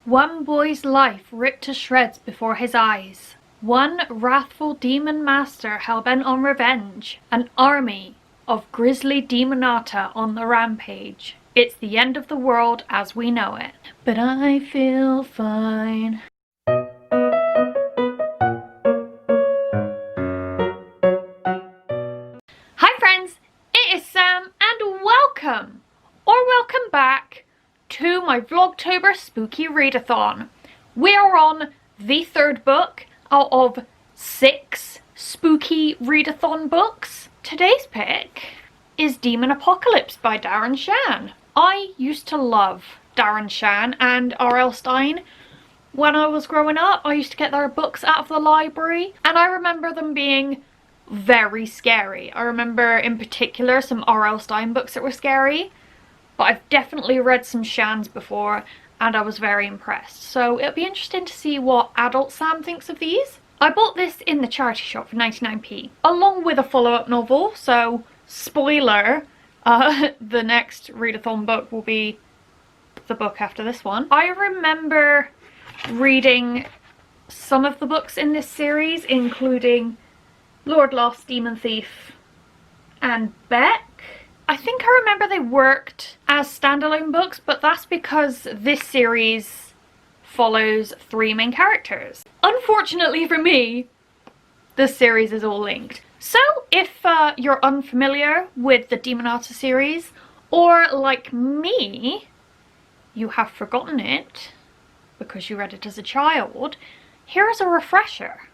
One boy's life ripped to shreds before his eyes. One wrathful demon master hell-bent on revenge. An army of grisly demonata on the rampage. It's the end of the world as we know it. But I feel fine. Hi friends, it is Sam and welcome back to my Vlogtober spooky readathon. We are on the third book out of 6 spooky readathon books. Today's pick is Demon Apocalypse by Darren Shan. I used to love Darren Shan and R.L. Stine. When I was growing up, I used to get their books out of the library and I remember them being very scary. I remember in particular some R.L. Stine books that were scary, but I've definitely read some Shans before and I was very impressed. So it'll be interesting to see what adult Sam thinks of these. I bought this in the charity shop for 99p, along with a follow-up novel, so spoiler, the next readathon book will be the book after this one. I remember reading some of the books in this series, including Lord Lost, Demon Thief, and Beck. I think I remember they worked as standalone books, but that's because this series follows 3 main characters. Unfortunately for me, this series is all linked. So if you're unfamiliar with the Demonata series, or like me, you have forgotten it because you read it as a child, here's a refresher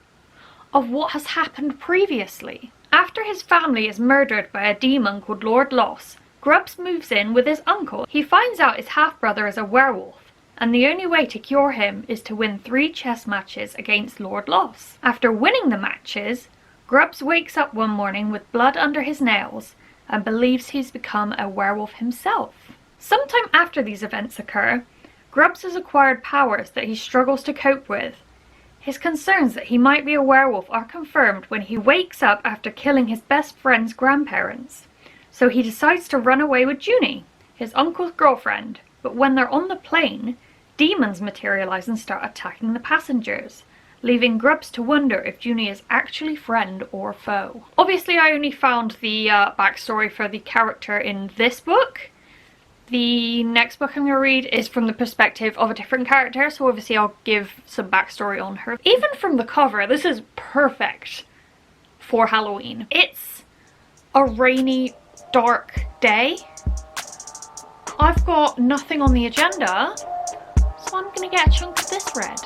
of what has happened previously. After his family is murdered by a demon called Lord Loss, Grubbs moves in with his uncle. He finds out his half-brother is a werewolf, and the only way to cure him is to win 3 chess matches against Lord Loss. After winning the matches, Grubbs wakes up one morning with blood under his nails and believes he's become a werewolf himself. Sometime after these events occur, Grubbs has acquired powers that he struggles to cope with. His concerns that he might be a werewolf are confirmed when he wakes up after killing his best friend's grandparents. So he decides to run away with Junie, his uncle's girlfriend, but when they're on the plane, demons materialize and start attacking the passengers, leaving Grubbs to wonder if Junie is actually friend or foe. Obviously I only found the backstory for the character in this book. The next book I'm going to read is from the perspective of a different character, so obviously I'll give some backstory on her. Even from the cover, this is perfect for Halloween. It's a rainy, dark day. I've got nothing on the agenda, so I'm going to get a chunk of this read.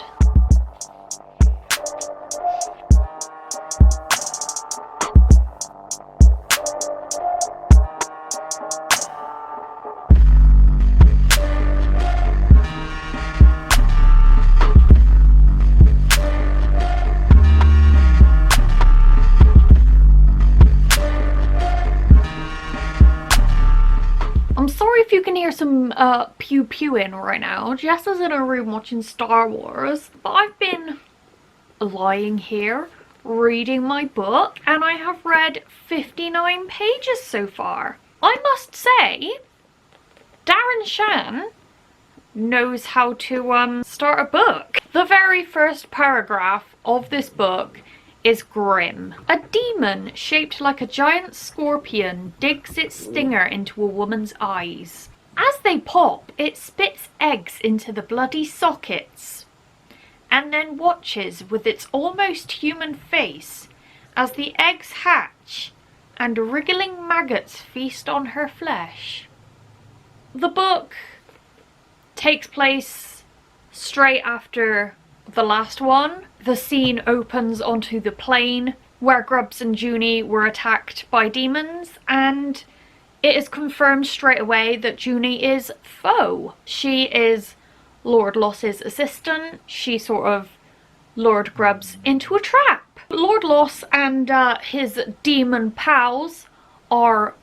If you can hear some pew pewing right now, Jess is in her room watching Star Wars, but I've been lying here reading my book and I have read 59 pages so far. I must say, Darren Shan knows how to start a book. The very first paragraph of this book is grim. A demon shaped like a giant scorpion digs its stinger into a woman's eyes. As they pop, it spits eggs into the bloody sockets and then watches with its almost human face as the eggs hatch and wriggling maggots feast on her flesh. The book takes place straight after the last one. The scene opens onto the plane where Grubbs and Junie were attacked by demons, and it is confirmed straight away that Junie is foe. She is Lord Loss's assistant. She sort of lured Grubbs into a trap. Lord Loss and his demon pals are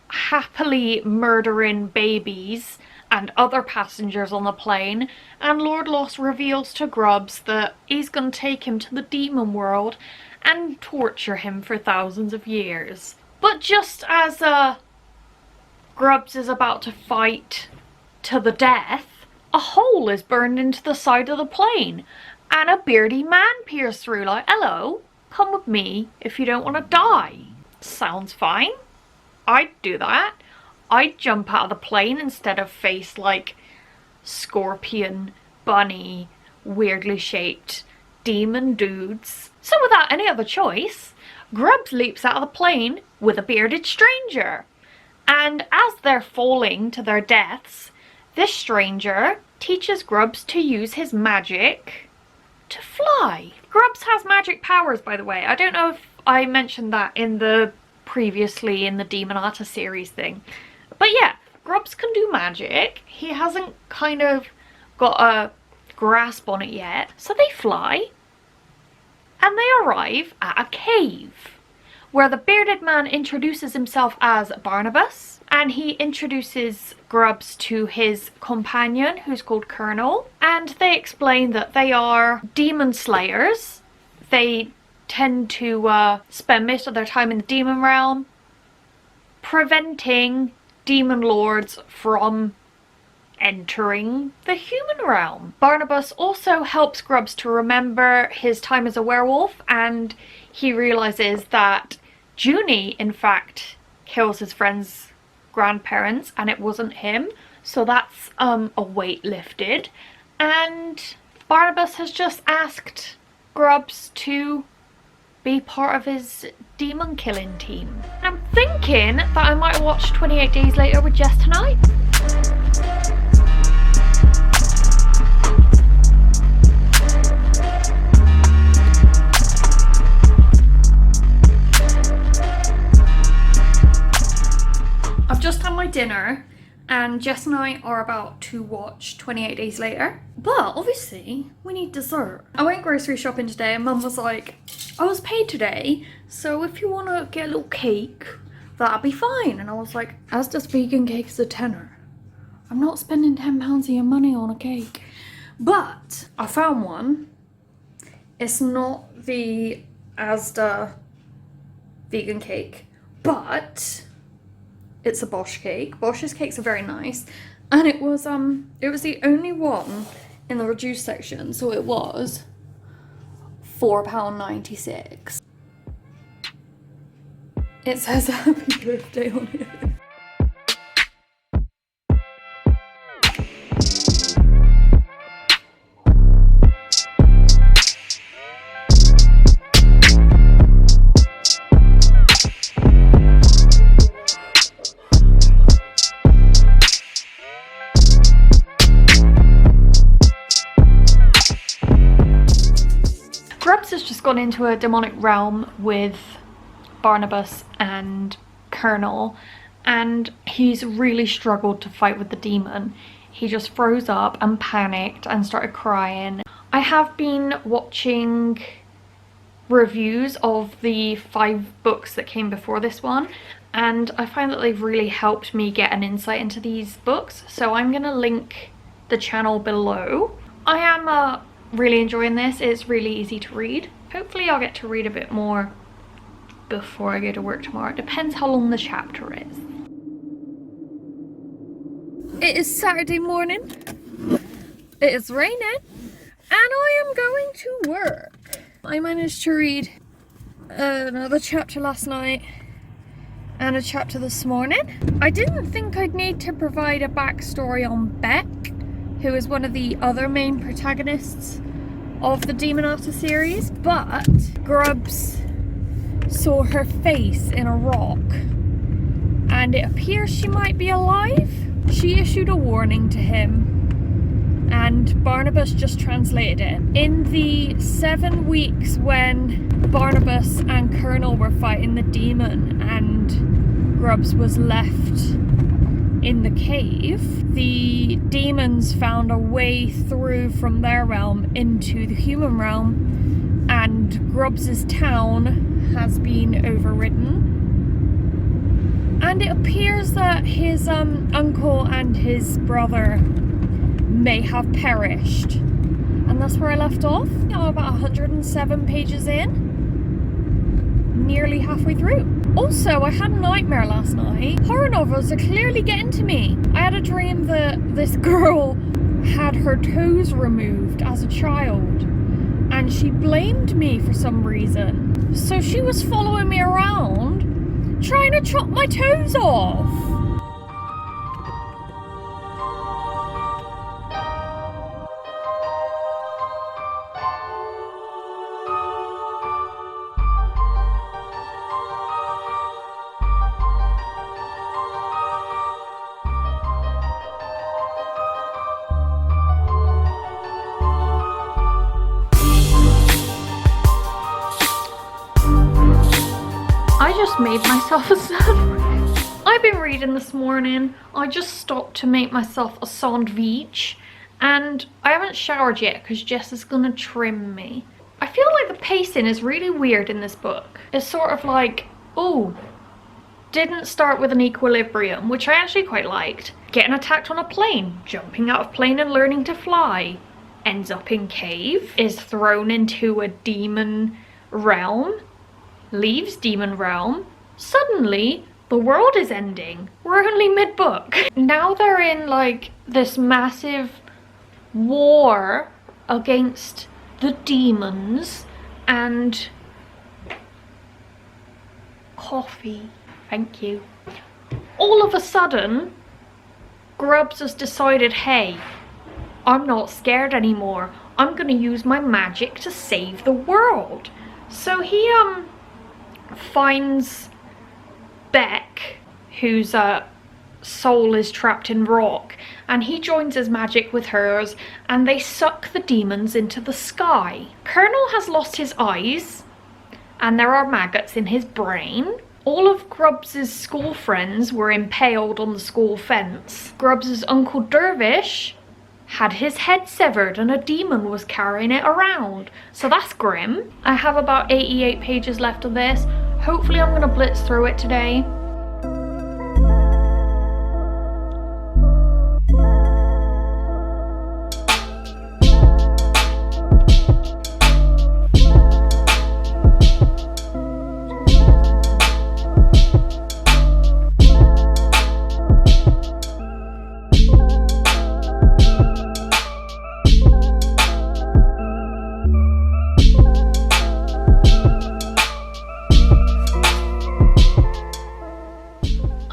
happily murdering babies and other passengers on the plane, and Lord Loss reveals to Grubbs that he's gonna take him to the demon world and torture him for thousands of years. But just as Grubbs is about to fight to the death, a hole is burned into the side of the plane and a beardy man peers through like, hello, come with me if you don't want to die. Sounds fine. I'd do that. I'd jump out of the plane instead of face like scorpion, bunny, weirdly shaped demon dudes. So without any other choice, Grubbs leaps out of the plane with a bearded stranger. And as they're falling to their deaths, this stranger teaches Grubbs to use his magic to fly. Grubbs has magic powers, by the way. I don't know if I mentioned that in the previously in the Demonata series thing. But yeah, Grubbs can do magic. He hasn't kind of got a grasp on it yet. So they fly and they arrive at a cave where the bearded man introduces himself as Barnabas, and he introduces Grubbs to his companion who's called Colonel, and they explain that they are demon slayers. They tend to spend most of their time in the demon realm preventing demon lords from entering the human realm. Barnabas also helps Grubbs to remember his time as a werewolf, and he realizes that Junie in fact kills his friend's grandparents and it wasn't him, so that's a weight lifted. And Barnabas has just asked Grubbs to be part of his demon killing team. I'm thinking that I might watch 28 Days Later with Jess tonight. I've just had my dinner and Jess and I are about to watch 28 Days Later. But obviously we need dessert. I went grocery shopping today and Mum was like, I was paid today, so if you want to get a little cake, that'll be fine. And I was like, Asda's vegan cake is a tenner. I'm not spending £10 of your money on a cake. But I found one. It's not the Asda vegan cake, but it's a Bosch cake. Bosch's cakes are very nice. And it was the only one in the reduced section, so it was £4.96. It says happy birthday on it. Grubbs has just gone into a demonic realm with Barnabas and Colonel, and he's really struggled to fight with the demon. He just froze up and panicked and started crying. I have been watching reviews of the 5 books that came before this one, and I find that they've really helped me get an insight into these books, so I'm gonna link the channel below. I am really enjoying this. It's really easy to read. Hopefully I'll get to read a bit more before I go to work tomorrow. It depends how long the chapter is. It is Saturday morning. It is raining and I am going to work. I managed to read another chapter last night and a chapter this morning. I didn't think I'd need to provide a backstory on Beck, who is one of the other main protagonists of the Demonata series, but Grubbs saw her face in a rock and it appears she might be alive. She issued a warning to him and Barnabas just translated it. In the 7 weeks when Barnabas and Colonel were fighting the demon and Grubbs was left in the cave, the demons found a way through from their realm into the human realm, and Grubbs's town has been overridden. And it appears that his uncle and his brother may have perished. And that's where I left off. I'm about 107 pages in, nearly halfway through. Also, I had a nightmare last night. Horror novels are clearly getting to me. I had a dream that this girl had her toes removed as a child, and she blamed me for some reason. So she was following me around, trying to chop my toes off. I just made myself a sandwich. I've been reading this morning. I just stopped to make myself a sandwich, and I haven't showered yet because Jess is gonna trim me. I feel like the pacing is really weird in this book. It's sort of like, oh, didn't start with an equilibrium, which I actually quite liked. Getting attacked on a plane, jumping out of plane and learning to fly. Ends up in cave, is thrown into a demon realm. Leaves demon realm. Suddenly the world is ending. We're only mid-book. Now they're in like this massive war against the demons and coffee. Thank you. All of a sudden Grubbs has decided, hey, I'm not scared anymore. I'm gonna use my magic to save the world. So he finds Beck, whose soul is trapped in rock, and he joins his magic with hers, and they suck the demons into the sky. Colonel has lost his eyes, and there are maggots in his brain. All of Grubbs's school friends were impaled on the school fence. Grubbs's Uncle Dervish had his head severed and a demon was carrying it around. So that's grim. I have about 88 pages left of this. Hopefully I'm gonna blitz through it today.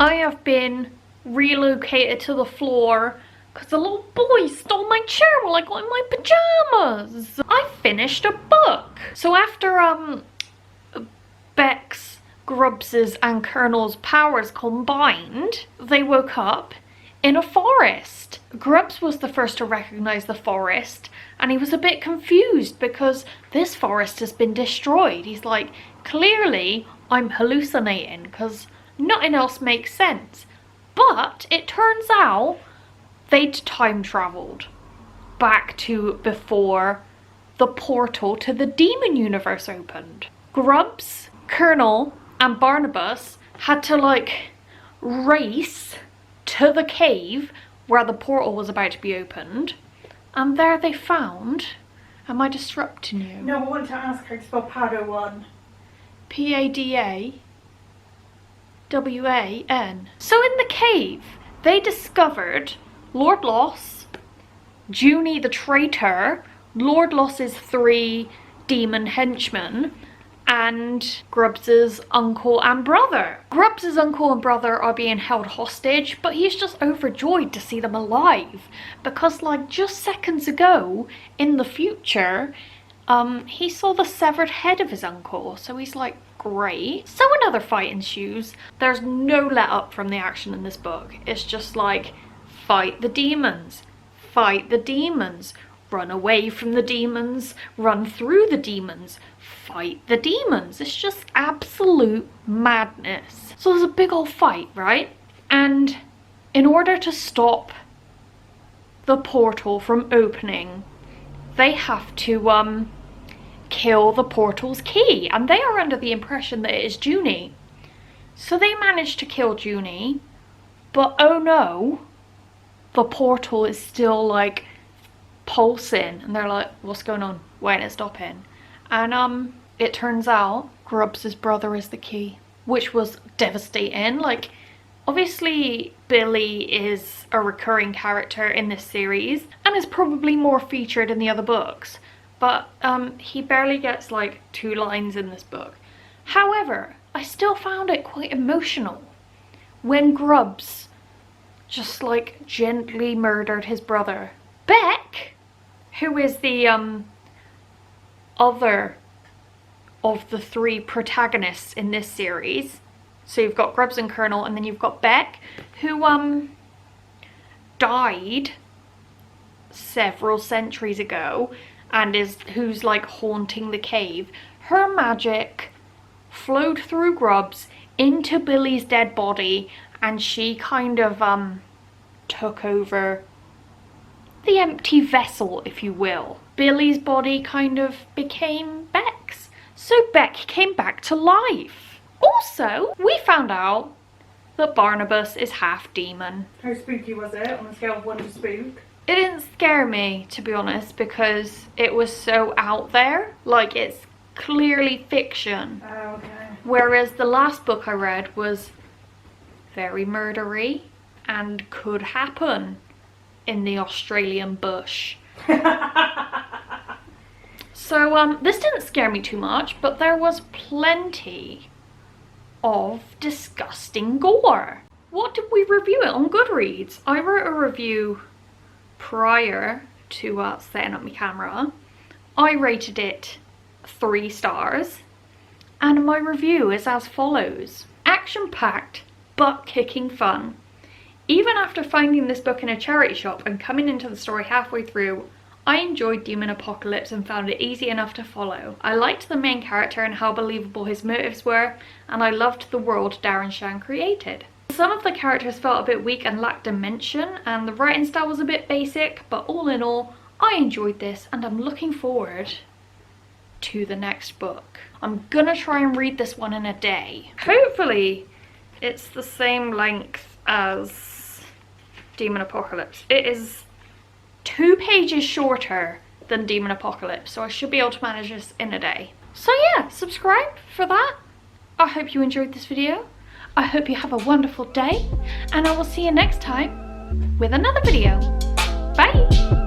I have been relocated to the floor because the little boy stole my chair while I got in my pajamas. I finished a book. So after Beck's, Grubbs's and Colonel's powers combined, they woke up in a forest. Grubbs was the first to recognize the forest, and he was a bit confused because this forest has been destroyed. He's like, clearly I'm hallucinating because nothing else makes sense. But it turns out they'd time traveled back to before the portal to the demon universe opened. Grubbs, Colonel and Barnabas had to like race to the cave where the portal was about to be opened, and there they found, am I disrupting you? No, I want to ask her to spell Padawan. P-A-D-A W-A-N. So in the cave, they discovered Lord Loss, Junie the traitor, Lord Loss's 3 demon henchmen, and Grubbs's uncle and brother. Grubbs's uncle and brother are being held hostage, but he's just overjoyed to see them alive because like just seconds ago in the future, he saw the severed head of his uncle, so he's like, great. So another fight ensues. There's no let up from the action in this book. It's just like, fight the demons, fight the demons, run away from the demons, run through the demons, fight the demons. It's just absolute madness. So there's a big old fight, right? And in order to stop the portal from opening, they have to kill the portal's key, and they are under the impression that it is Junie. So they manage to kill Junie, but oh no, the portal is still like pulsing, and they're like, what's going on? Why ain't it stopping? And it turns out Grubbs's brother is the key, which was devastating. Like, Obviously, Billy is a recurring character in this series and is probably more featured in the other books, but he barely gets like 2 lines in this book. However, I still found it quite emotional when Grubbs just like gently murdered his brother. Beck, who is the other of the 3 protagonists in this series, so you've got Grubbs and Colonel, and then you've got Beck, who died several centuries ago and who's like haunting the cave. Her magic flowed through Grubbs into Billy's dead body, and she kind of took over the empty vessel, if you will. Billy's body kind of became Beck's, so Beck came back to life. Also, we found out that Barnabas is half demon. How spooky was it on a scale of 1 to spook? It didn't scare me, to be honest, because it was so out there. Like, it's clearly fiction. Oh, okay. Whereas the last book I read was very murdery and could happen in the Australian bush. So this didn't scare me too much, but there was plenty of disgusting gore. What did we review it on Goodreads? I wrote a review prior to setting up my camera. I rated it 3 stars, and my review is as follows. Action-packed, butt-kicking fun. Even after finding this book in a charity shop and coming into the story halfway through, I enjoyed Demon Apocalypse and found it easy enough to follow. I liked the main character and how believable his motives were, and I loved the world Darren Shan created. Some of the characters felt a bit weak and lacked dimension, and the writing style was a bit basic, but all in all, I enjoyed this and I'm looking forward to the next book. I'm gonna try and read this one in a day. Hopefully it's the same length as Demon Apocalypse. It is 2 pages shorter than Demon Apocalypse, so I should be able to manage this in a day. So yeah, subscribe for that. I hope you enjoyed this video. I hope you have a wonderful day, and I will see you next time with another video. Bye!